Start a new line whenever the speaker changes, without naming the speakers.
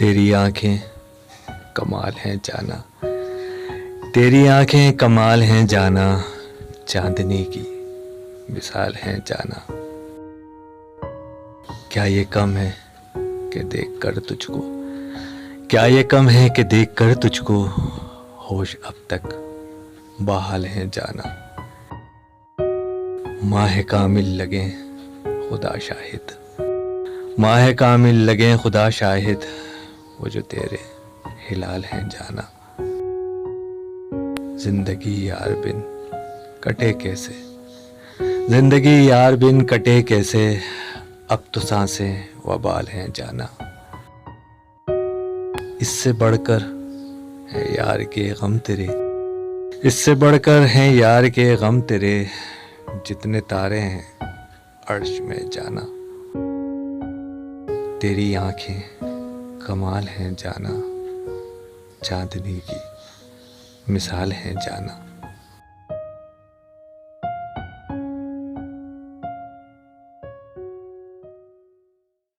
तेरी आंखें कमाल हैं जाना, तेरी आंखें कमाल हैं जाना, चांदनी की मिसाल हैं जाना। क्या ये कम है कि देख कर तुझको, क्या ये कम है कि देख कर तुझको होश अब तक बहाल हैं जाना। माह कामिल लगे खुदा शाहिद, माह कामिल लगे खुदा शाहिद, वो जो तेरे हिलाल हैं जाना। जिंदगी यार बिन कटे कैसे, जिंदगी यार बिन कटे कैसे, अब तो सांसें वबाल हैं जाना। इससे बढ़कर है यार के गम तेरे, इससे बढ़कर हैं यार के गम तेरे, जितने तारे हैं अर्श में जाना। तेरी आंखें कमाल हैं जाना, चांदनी की मिसाल हैं जाना।